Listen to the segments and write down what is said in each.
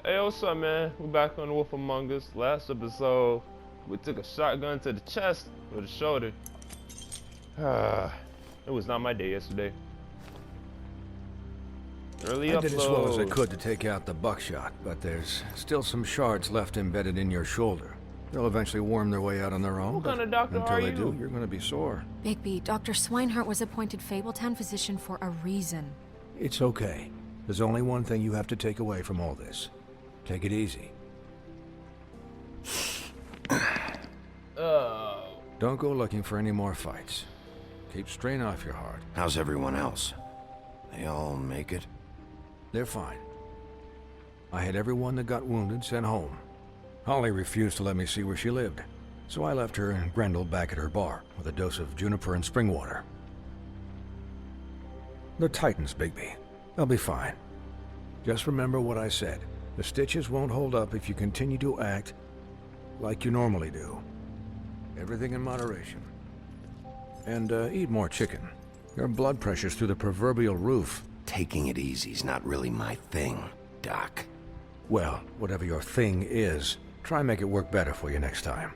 Hey, what's up, man? We're back on Wolf Among Us. Last episode, we took a shotgun to the chest or the shoulder. It was not my day yesterday. Early I did as well as I upload. could to take out the buckshot, but there's still some shards left embedded in your shoulder. They'll eventually worm their way out on their own, What but kind of doctor until are they you? do, you're gonna be sore. Bigby, Dr. Swinehart was appointed Fabletown physician for a reason. It's okay. There's only one thing you have to take away from all this. Take it easy. Don't go looking for any more fights. Keep strain off your heart. How's everyone else? They all make it? They're fine. I had everyone that got wounded sent home. Holly refused to let me see where she lived, so I left her and Grendel back at her bar with a dose of juniper and spring water. They're Titans, Bigby. They'll be fine. Just remember what I said. The stitches won't hold up if you continue to act like you normally do. Everything in moderation. And eat more chicken. Your blood pressure's through the proverbial roof. Taking it easy's not really my thing, Doc. Well, whatever your thing is, try and make it work better for you next time.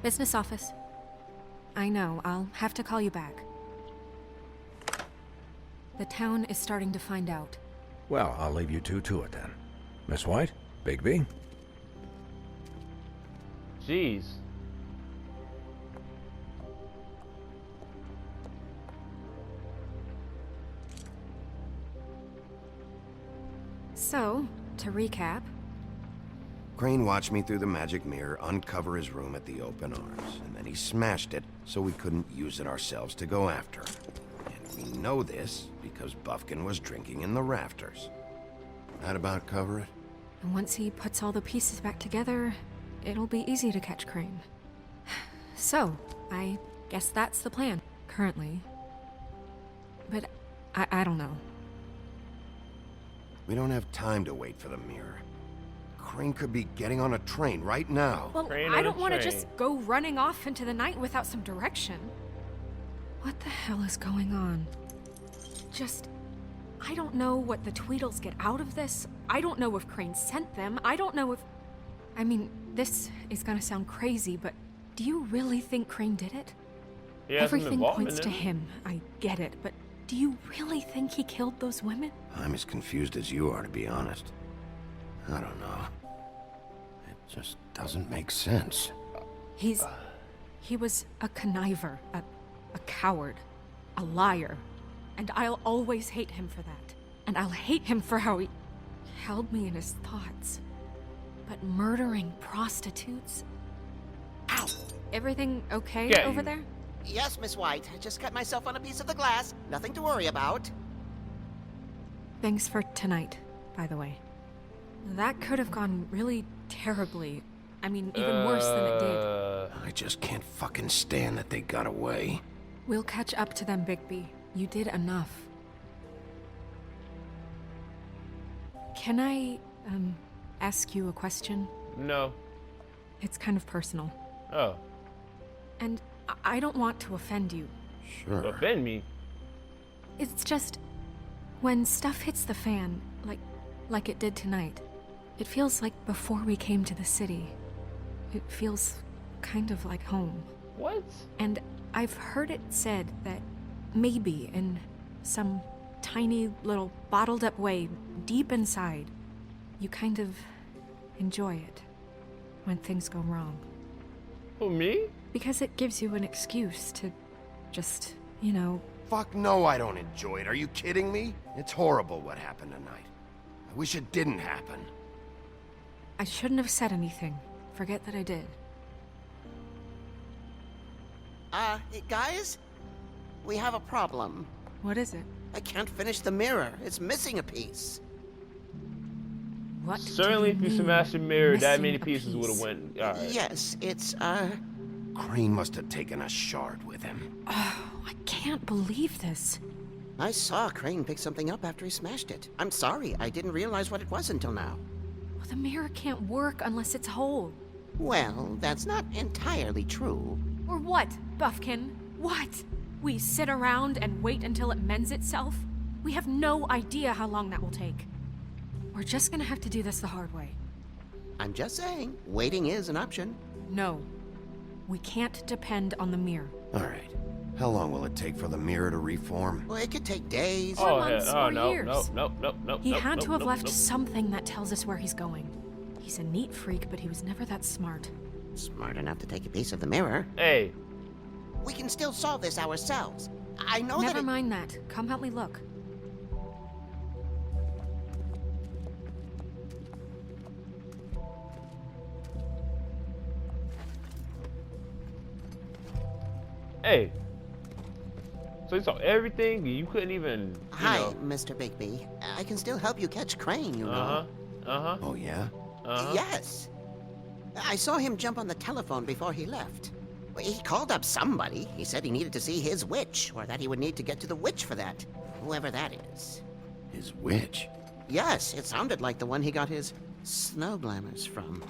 Business office. I know, I'll have to call you back. The town is starting to find out. Well, I'll leave you two to it then. Miss White? Bigby? Jeez. So, to recap, Crane watched me through the magic mirror uncover his room at the Open Arms, and then he smashed it so we couldn't use it ourselves to go after him. And we know this because Buffkin was drinking in the rafters. That about cover it? and once he puts all the pieces back together, it'll be easy to catch Crane. So, I guess that's the plan, currently. But I don't know. We don't have time to wait for the mirror. Crane could be getting on a train right now. Well, Crane I on don't a want to train. just go running off into the night without some direction. What the hell is going on? I don't know what the Tweedles get out of this. I don't know if Crane sent them. I don't know if... I mean, this is gonna sound crazy, but do you really think Crane did it? He has some Everything involvement points in to it. him. I get it, but do you really think he killed those women? I'm as confused as you are, to be honest. I don't know. It just doesn't make sense. He was a conniver, a coward, a liar. And I'll always hate him for that. And I'll hate him for how he held me in his thoughts. But murdering prostitutes? Ow! Everything okay Yeah, over you- there? Yes, Miss White. I just cut myself on a piece of the glass. Nothing to worry about. Thanks for tonight, by the way. That could have gone really terribly. I mean, even worse than it did. I just can't fucking stand that they got away. We'll catch up to them, Bigby. You did enough. Can I, ask you a question? No. It's kind of personal. Oh. And I don't want to offend you. Sure. Offend me? It's just... when stuff hits the fan, like it did tonight, it feels like before we came to the city. It feels kind of like home. What? And I've heard it said that maybe in some tiny little bottled up way deep inside, you kind of enjoy it when things go wrong. Who, me? Because it gives you an excuse to just, you know, Fuck no, I don't enjoy it. Are you kidding me? It's horrible what happened tonight. I wish it didn't happen. I shouldn't have said anything. Forget that I did. Guys? We have a problem. What is it? I can't finish the mirror. It's missing a piece. What? Certainly, do if you mean, smashed a mirror, that missing many a pieces would have piece? went. All right. Yes, it's, Crane must have taken a shard with him. Oh, I can't believe this. I saw Crane pick something up after he smashed it. I'm sorry, I didn't realize what it was until now. Well, the mirror can't work unless it's whole. Well, that's not entirely true. Or what, Buffkin? What? We sit around and wait until it mends itself? We have no idea how long that will take. We're just gonna have to do this the hard way. I'm just saying, waiting is an option. No. We can't depend on the mirror. All right. How long will it take for the mirror to reform? Well, it could take days. Oh, months hell, or no, years. nope. He had nope, to have nope, left nope. something that tells us where he's going. He's a neat freak, but he was never that smart. Smart enough to take a piece of the mirror. Hey, We can still solve this ourselves. I know Never that. mind that. Come help me look. hey. So you saw everything, and you couldn't even, Hi, know. Mr. Bigby. I can still help you catch Crane, you know. Uh-huh. Oh, yeah? Yes. I saw him jump on the telephone before he left. He called up somebody. He said he needed to see his witch, or that he would need to get to the witch for that. Whoever that is. His witch? Yes, it sounded like the one he got his snow glamours from.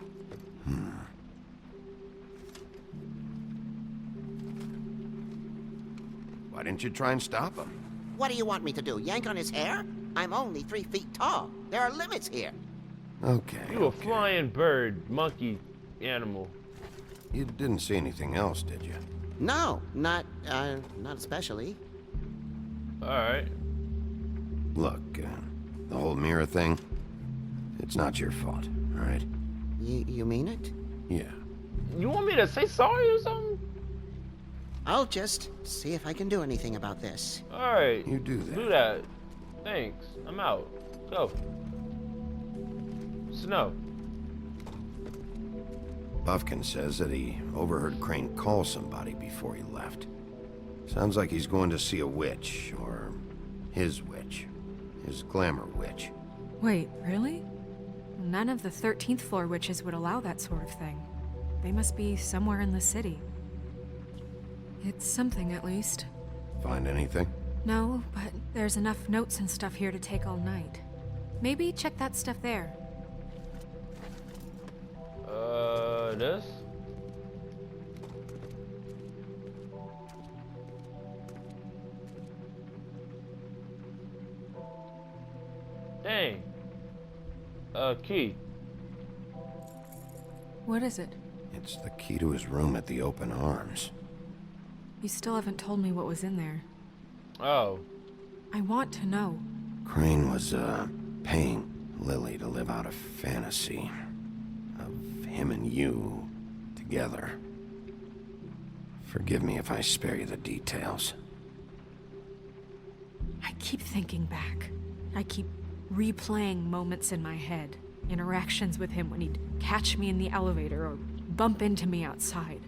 Why didn't you try and stop him? What do you want me to do? Yank on his hair? I'm only 3 feet tall. There are limits here. Okay. You a okay. flying bird, monkey, animal. You didn't see anything else, did you? No, not especially. Alright. Look, the whole mirror thing, it's not your fault, all right? You mean it? Yeah. You want me to say sorry or something? I'll just see if I can do anything about this. Alright. You do that. Do that. Thanks. I'm out. Go. Snow. Buffkin says that he overheard Crane call somebody before he left. Sounds like he's going to see a witch, or his witch. His glamour witch. Wait, really? None of the 13th floor witches would allow that sort of thing. They must be somewhere in the city. It's something, at least. Find anything? No, but there's enough notes and stuff here to take all night. Maybe check that stuff there. This? Dang. Key. What is it? It's the key to his room at the Open Arms. You still haven't told me what was in there. Oh. I want to know. Crane was, paying Lily to live out a fantasy of him and you together. Forgive me if I spare you the details. I keep thinking back. I keep replaying moments in my head. Interactions with him when he'd catch me in the elevator or bump into me outside.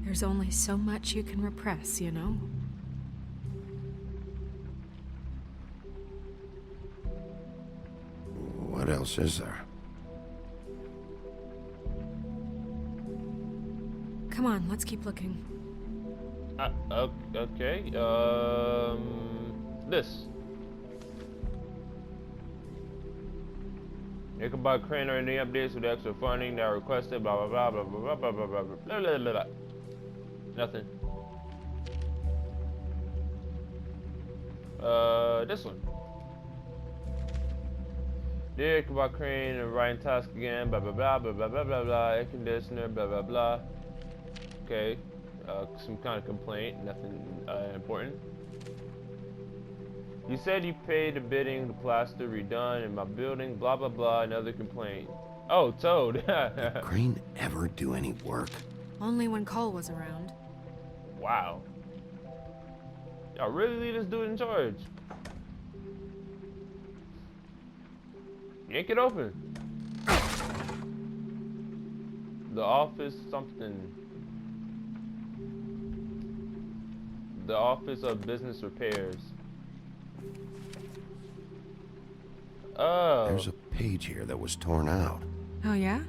There's only so much you can repress, you know? What else is there? Come on, let's keep looking. Okay. This. You can buy Crane or any updates with extra funding that are requested. Blah blah blah blah blah blah blah blah blah blah blah blah. Nothing. This one. There you can buy Crane and Ryan task again. Blah blah blah blah blah blah blah blah. Air conditioner. Blah blah blah. Okay. Some kind of complaint. Nothing important. You said you paid the bidding, the plaster redone in my building, blah blah blah, another complaint. Oh, Toad. Did Crane ever do any work? Only when Cole was around. Wow. Y'all really leave this dude in charge. Yank it open. The office something. The Office of Business Repairs. Oh. There's a page here that was torn out. Oh, yeah?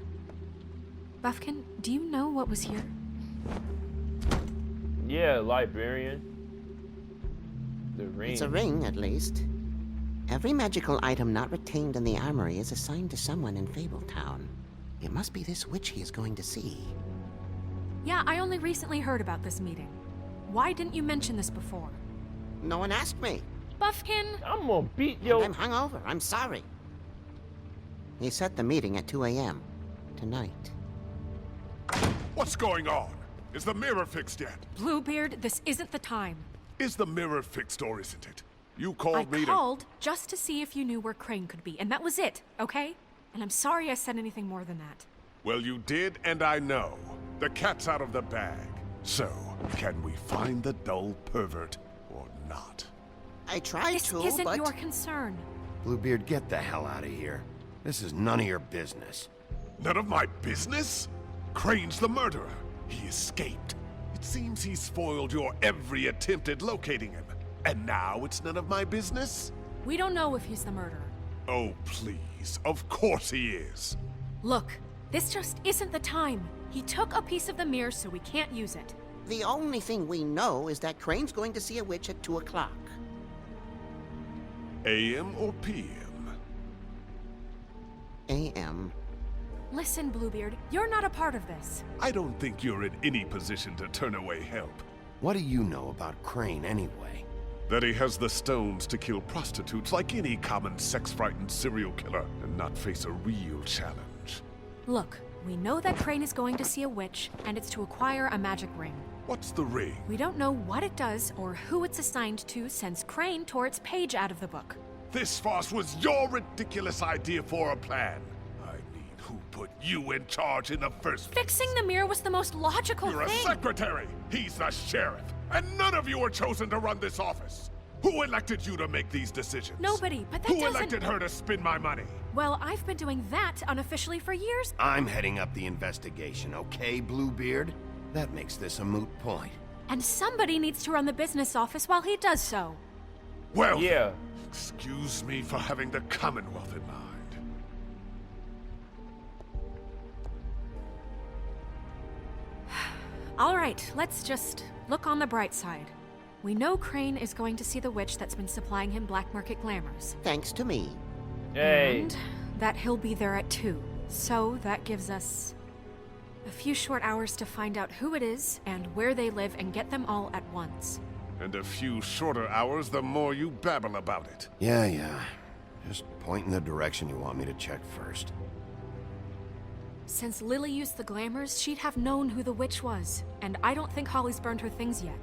Buffkin, do you know what was here? Yeah, librarian. The ring. It's a ring, at least. Every magical item not retained in the armory is assigned to someone in Fabletown. It must be this witch he is going to see. Yeah, I only recently heard about this meeting. Why didn't you mention this before? No one asked me. Buffkin! I'm gonna beat yo. I'm hungover. I'm sorry. He set the meeting at 2 a.m. tonight. What's going on? Is the mirror fixed yet? Bluebeard, this isn't the time. Is the mirror fixed or isn't it? You I called me called just to see if you knew where Crane could be, and that was it, okay? And I'm sorry I said anything more than that. Well, you did, and I know. The cat's out of the bag. So, can we find the dull pervert or not? I tried This to, isn't but... your concern. Bluebeard, get the hell out of here. This is none of your business. None of my business? Crane's the murderer. He escaped. It seems he spoiled your every attempt at locating him. And now it's none of my business? We don't know if he's the murderer. Oh, please. Of course he is. Look, this just isn't the time. He took a piece of the mirror, so we can't use it. The only thing we know is that Crane's going to see a witch at 2 o'clock. AM or PM? A.M. Listen, Bluebeard, you're not a part of this. I don't think you're in any position to turn away help. What do you know about Crane anyway? That he has the stones to kill prostitutes like any common sex-frightened serial killer and not face a real challenge. Look, we know that Crane is going to see a witch, and it's to acquire a magic ring. What's the ring? We don't know what it does or who it's assigned to since Crane tore its page out of the book. This farce was your ridiculous idea for a plan. I mean, who put you in charge in the first place? Fixing the mirror was the most logical You're a thing. secretary! He's the sheriff! And none of you were chosen to run this office! Who elected you to make these decisions? Nobody, but that Who doesn't... elected her to spend my money? Well, I've been doing that unofficially for years. I'm heading up the investigation, okay, Bluebeard? That makes this a moot point. And somebody needs to run the business office while he does so. Well, Yeah. excuse me for having the Commonwealth in mind. All right, let's just look on the bright side. We know Crane is going to see the witch that's been supplying him black market glamours. Thanks to me. Hey. And that he'll be there at 2. So that gives us a few short hours to find out who it is and where they live and get them all at once. And a few shorter hours, the more you babble about it. Yeah. Just point in the direction you want me to check first. Since Lily used the glamours, she'd have known who the witch was, and I don't think Holly's burned her things yet.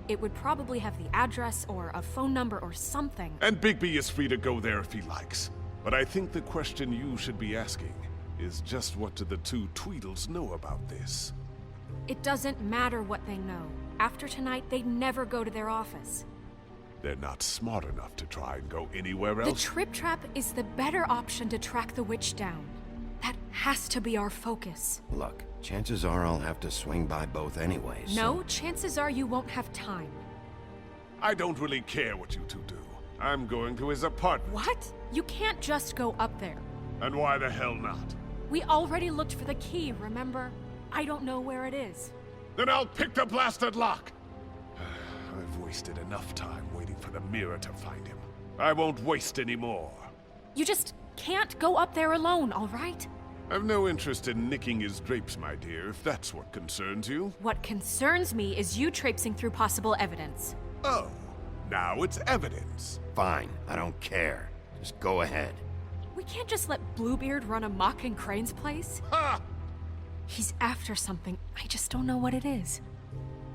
It would probably have the address or a phone number or something. And Bigby is free to go there if he likes. But I think the question you should be asking is just what do the two Tweedles know about this? It doesn't matter what they know. After tonight, they'd never go to their office. They're not smart enough to try and go anywhere The else. Trip Trap is the better option to track the witch down. That has to be our focus. Look, chances are I'll have to swing by both anyways. No, so- chances are you won't have time. I don't really care what you two do. I'm going to his apartment. What? You can't just go up there. And why the hell not? We already looked for the key, remember? I don't know where it is. Then I'll pick the blasted lock! I've wasted enough time waiting for the mirror to find him. I won't waste any more. You just can't go up there alone, all right? I've no interest in nicking his drapes, my dear, if that's what concerns you. What concerns me is you traipsing through possible evidence. Oh, now it's evidence. Fine, I don't care. Just go ahead. We can't just let Bluebeard run amok in Crane's place. Ha! He's after something. I just don't know what it is.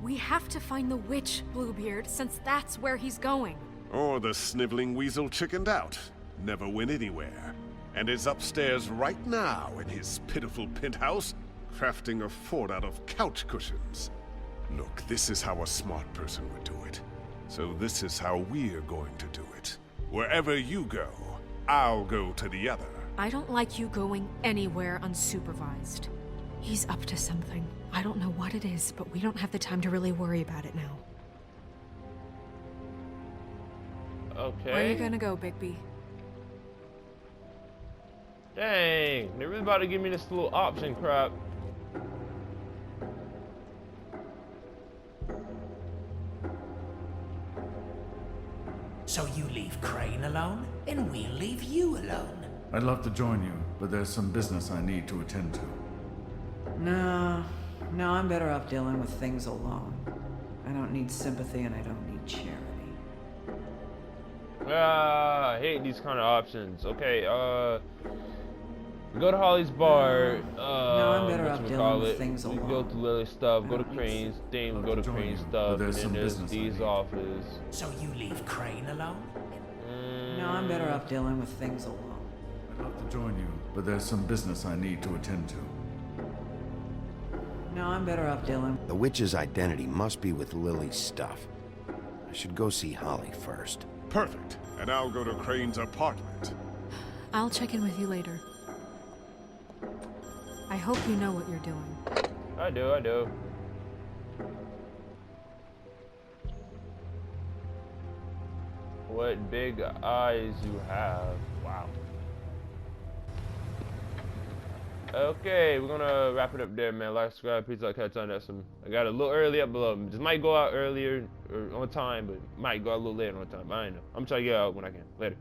We have to find the witch, Bluebeard, since that's where he's going. Or the sniveling weasel chickened out. Never went anywhere. And is upstairs right now in his pitiful penthouse, crafting a fort out of couch cushions. Look, this is how a smart person would do it. So this is how we're going to do it. Wherever you go, I'll go to the other. I don't like you going anywhere unsupervised. He's up to something. I don't know what it is, but we don't have the time to really worry about it now. Okay. Where are you gonna go, Bigby? Dang, they're really about to give me this little option crap. So you leave Crane alone, and we'll leave you alone. I'd love to join you, but there's some business I need to attend to. No, I'm better off dealing with things alone. I don't need sympathy and I don't need charity. I hate these kind of options. Okay, we go to Holly's bar. No, I'm better off dealing with whatchamacallit, things we alone. go to Lily's stuff, go to Crane's thing, go to Join Crane's you, stuff, but and there's then some there's business I Dee's need. office. So you leave Crane alone? No, I'm better off dealing with things alone. I'd love to join you, but there's some business I need to attend to. No, I'm better off dealing. The witch's identity must be with Lily's stuff. I should go see Holly first. Perfect. And I'll go to Crane's apartment. I'll check in with you later. I hope you know what you're doing. I do. What big eyes you have. Wow. Okay, we're gonna wrap it up there, man. Like, subscribe, please like, catch on that some. I got a little early up below. Just might go out earlier or on time, but might go out a little later on time. I don't know. I'm trying to get out when I can. Later.